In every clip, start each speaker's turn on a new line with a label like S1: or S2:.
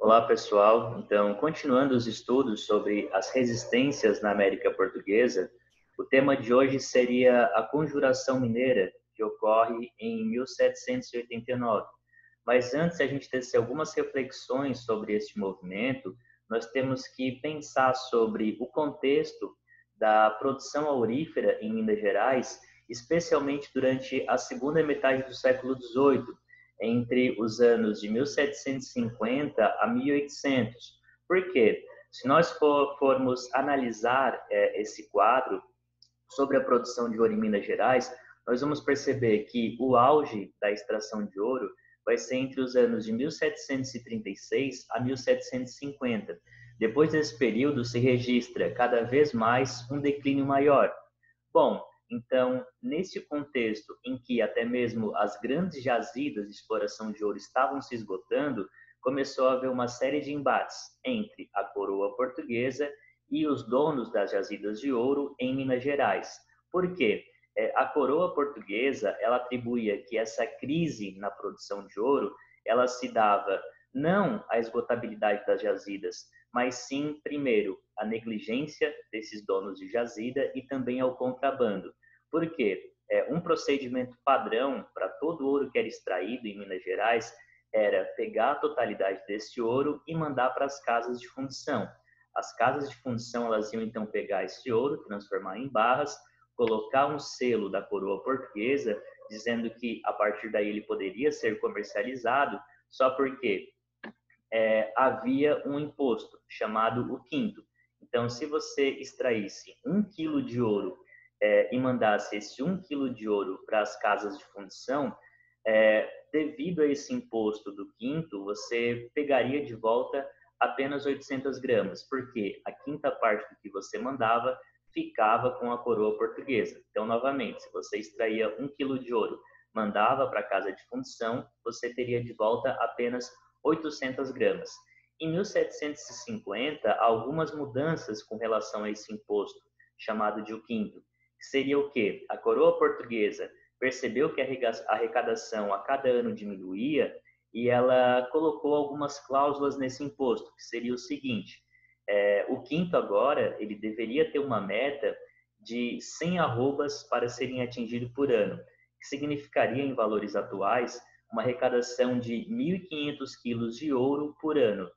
S1: Olá, pessoal. Então, continuando os estudos sobre as resistências na América Portuguesa, o tema de hoje seria a Conjuração Mineira, que ocorre em 1789. Mas antes de a gente tecer algumas reflexões sobre este movimento, nós temos que pensar sobre o contexto da produção aurífera em Minas Gerais, especialmente durante a segunda metade do século XVIII, entre os anos de 1750 a 1800. Por quê? Se nós formos analisar esse quadro sobre a produção de ouro em Minas Gerais, nós vamos perceber que o auge da extração de ouro vai ser entre os anos de 1736 a 1750. Depois desse período, se registra cada vez mais um declínio maior. Bom, então, nesse contexto em que até mesmo as grandes jazidas de exploração de ouro estavam se esgotando, começou a haver uma série de embates entre a coroa portuguesa e os donos das jazidas de ouro em Minas Gerais. Por quê? A coroa portuguesa, ela atribuía que essa crise na produção de ouro, ela se dava não à esgotabilidade das jazidas, mas sim, primeiro, a negligência desses donos de jazida e também ao contrabando. Por quê? Um procedimento padrão para todo o ouro que era extraído em Minas Gerais era pegar a totalidade desse ouro e mandar para as casas de fundição. As casas de fundição, elas iam então pegar esse ouro, transformar em barras, colocar um selo da coroa portuguesa, dizendo que a partir daí ele poderia ser comercializado, só porque havia um imposto chamado o quinto. Então, se você extraísse 1 quilo de ouro e mandasse esse 1 quilo de ouro para as casas de fundição, devido a esse imposto do quinto, você pegaria de volta apenas 800 gramas, porque a quinta parte do que você mandava ficava com a coroa portuguesa. Então, novamente, se você extraía 1 quilo de ouro, mandava para a casa de fundição, você teria de volta apenas 800 gramas. Em 1750, há algumas mudanças com relação a esse imposto, chamado de o quinto, que seria o quê? A coroa portuguesa percebeu que a arrecadação a cada ano diminuía e ela colocou algumas cláusulas nesse imposto, que seria o seguinte: o quinto agora ele deveria ter uma meta de 100 arrobas para serem atingidos por ano, que significaria em valores atuais uma arrecadação de 1.500 quilos de ouro por ano.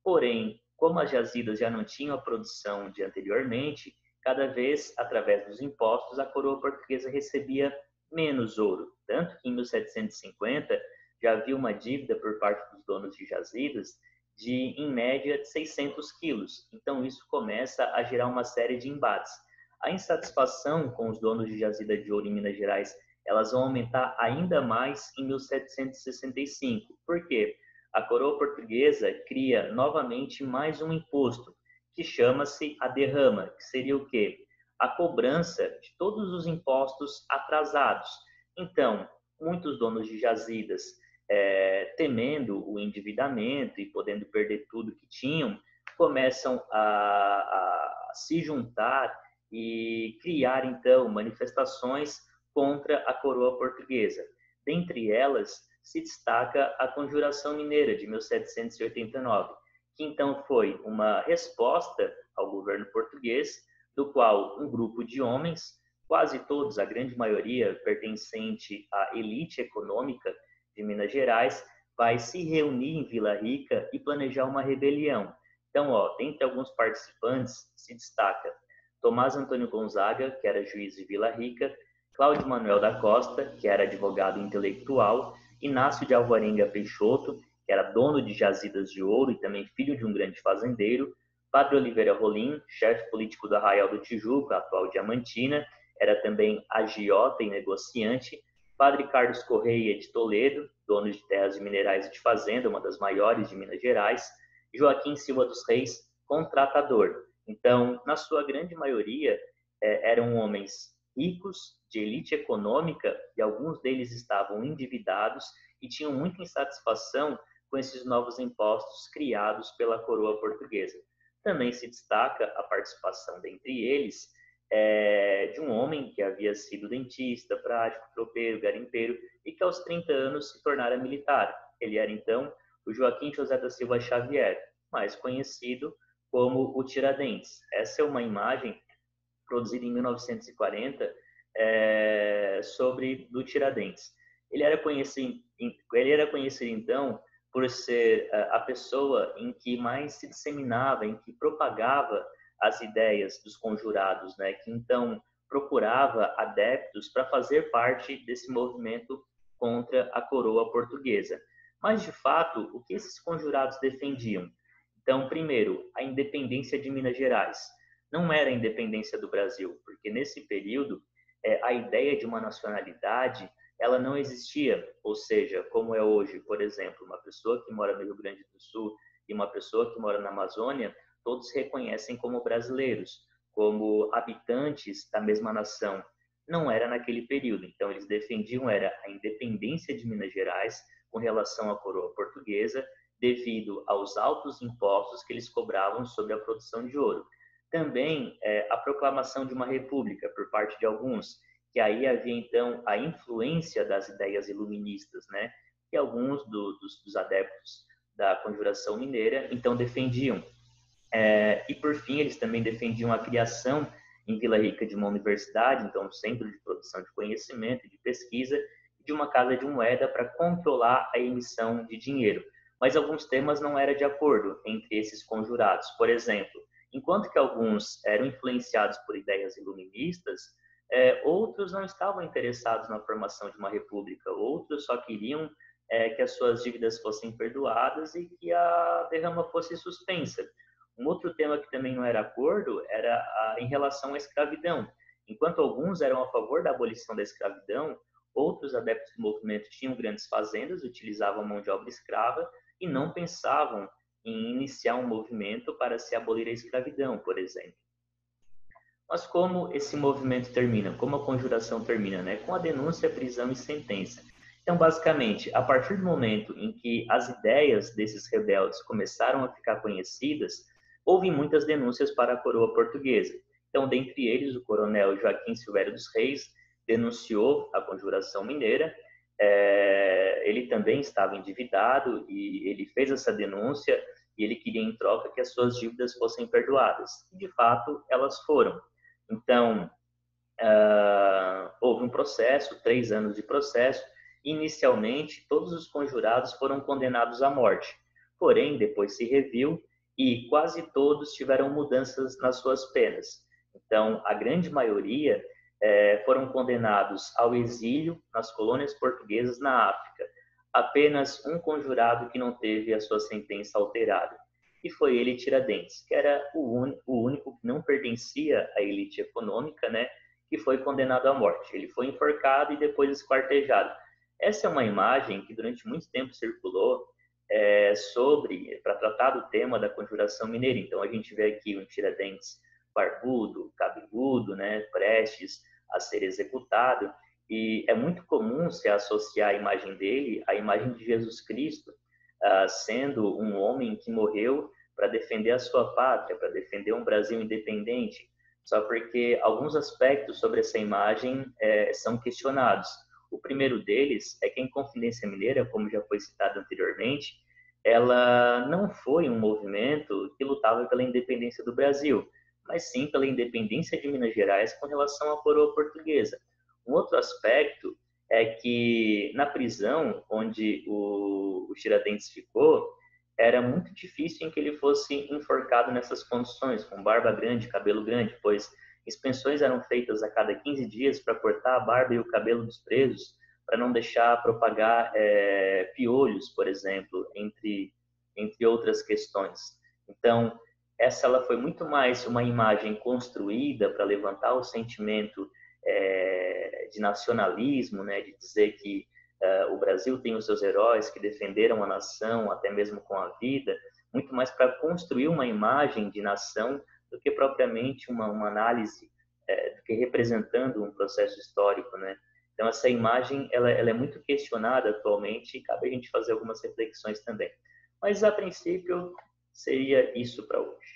S1: Porém, como as jazidas já não tinham a produção de anteriormente, cada vez, através dos impostos, a coroa portuguesa recebia menos ouro. Tanto que em 1750 já havia uma dívida por parte dos donos de jazidas de, em média, 600 quilos. Então, isso começa a gerar uma série de embates. A insatisfação com os donos de jazida de ouro em Minas Gerais, elas vão aumentar ainda mais em 1765. Por quê? A coroa portuguesa cria novamente mais um imposto, que chama-se a derrama, que seria o quê? A cobrança de todos os impostos atrasados. Então, muitos donos de jazidas, temendo o endividamento e podendo perder tudo que tinham, começam a se juntar e criar, então, manifestações contra a coroa portuguesa. Dentre elas, se destaca a Conjuração Mineira, de 1789, que então foi uma resposta ao governo português, do qual um grupo de homens, quase todos, a grande maioria, pertencente à elite econômica de Minas Gerais, vai se reunir em Vila Rica e planejar uma rebelião. Então, dentre alguns participantes, se destaca Tomás Antônio Gonzaga, que era juiz de Vila Rica, Cláudio Manuel da Costa, que era advogado intelectual, Inácio de Alvarenga Peixoto, que era dono de jazidas de ouro e também filho de um grande fazendeiro, Padre Oliveira Rolim, chefe político do Arraial do Tijuca, atual Diamantina, era também agiota e negociante, Padre Carlos Correia de Toledo, dono de terras de minerais e de fazenda, uma das maiores de Minas Gerais, Joaquim Silva dos Reis, contratador. Então, na sua grande maioria, eram homens ricos, de elite econômica, e alguns deles estavam endividados e tinham muita insatisfação com esses novos impostos criados pela coroa portuguesa. Também se destaca a participação dentre eles de um homem que havia sido dentista, prático, tropeiro, garimpeiro e que aos 30 anos se tornara militar. Ele era então o Joaquim José da Silva Xavier, mais conhecido como o Tiradentes. Essa é uma imagem produzida em 1940 do Tiradentes. Ele era conhecido então por ser a pessoa em que mais se disseminava, em que propagava as ideias dos conjurados, né? Que então procurava adeptos para fazer parte desse movimento contra a coroa portuguesa. Mas, de fato, o que esses conjurados defendiam? Então, primeiro, a independência de Minas Gerais. Não era a independência do Brasil, porque nesse período a ideia de uma nacionalidade ela não existia, ou seja, como é hoje, por exemplo, uma pessoa que mora no Rio Grande do Sul e uma pessoa que mora na Amazônia, todos se reconhecem como brasileiros, como habitantes da mesma nação. Não era naquele período, então eles defendiam era a independência de Minas Gerais com relação à coroa portuguesa, devido aos altos impostos que eles cobravam sobre a produção de ouro. Também a proclamação de uma república por parte de alguns, que aí havia então a influência das ideias iluministas, né? Que alguns dos adeptos da Conjuração Mineira então defendiam. E por fim eles também defendiam a criação em Vila Rica de uma universidade, então um centro de produção de conhecimento e de pesquisa, e de uma casa de moeda para controlar a emissão de dinheiro. Mas alguns temas não eram de acordo entre esses conjurados. Por exemplo, enquanto que alguns eram influenciados por ideias iluministas, outros não estavam interessados na formação de uma república, outros só queriam que as suas dívidas fossem perdoadas e que a derrama fosse suspensa. Um outro tema que também não era acordo era em relação à escravidão. Enquanto alguns eram a favor da abolição da escravidão, outros adeptos do movimento tinham grandes fazendas, utilizavam mão de obra escrava e não pensavam em iniciar um movimento para se abolir a escravidão, por exemplo. Mas como esse movimento termina? Como a conjuração termina? Né? Com a denúncia, prisão e sentença. Então, basicamente, a partir do momento em que as ideias desses rebeldes começaram a ficar conhecidas, houve muitas denúncias para a coroa portuguesa. Então, dentre eles, o coronel Joaquim Silvério dos Reis denunciou a Conjuração Mineira. Ele também estava endividado e ele fez essa denúncia e ele queria, em troca, que as suas dívidas fossem perdoadas. E, de fato, elas foram. Então, houve um processo, 3 anos de processo. Inicialmente, todos os conjurados foram condenados à morte. Porém, depois se reviu e quase todos tiveram mudanças nas suas penas. Então, a grande maioria foram condenados ao exílio nas colônias portuguesas na África. Apenas um conjurado que não teve a sua sentença alterada. E foi ele, Tiradentes, que era o único que não pertencia à elite econômica, né, que foi condenado à morte. Ele foi enforcado e depois esquartejado. Essa é uma imagem que durante muito tempo circulou para tratar do tema da Conjuração Mineira. Então, a gente vê aqui um Tiradentes barbudo, cabeludo, né, prestes a ser executado, e é muito comum se associar a imagem dele à imagem de Jesus Cristo, sendo um homem que morreu para defender a sua pátria, para defender um Brasil independente, só porque alguns aspectos sobre essa imagem são questionados. O primeiro deles é que a Inconfidência Mineira, como já foi citado anteriormente, ela não foi um movimento que lutava pela independência do Brasil, mas sim pela independência de Minas Gerais com relação à coroa portuguesa. Um outro aspecto é que na prisão onde o Tiradentes ficou, era muito difícil em que ele fosse enforcado nessas condições, com barba grande, cabelo grande, pois inspeções eram feitas a cada 15 dias para cortar a barba e o cabelo dos presos, para não deixar propagar piolhos, por exemplo, entre outras questões. Então, ela foi muito mais uma imagem construída para levantar o sentimento de nacionalismo, né, de dizer que o Brasil tem os seus heróis que defenderam a nação, até mesmo com a vida, muito mais para construir uma imagem de nação do que propriamente uma análise, do que representando um processo histórico, né? Então, essa imagem ela é muito questionada atualmente e cabe a gente fazer algumas reflexões também. Mas, a princípio, seria isso para hoje.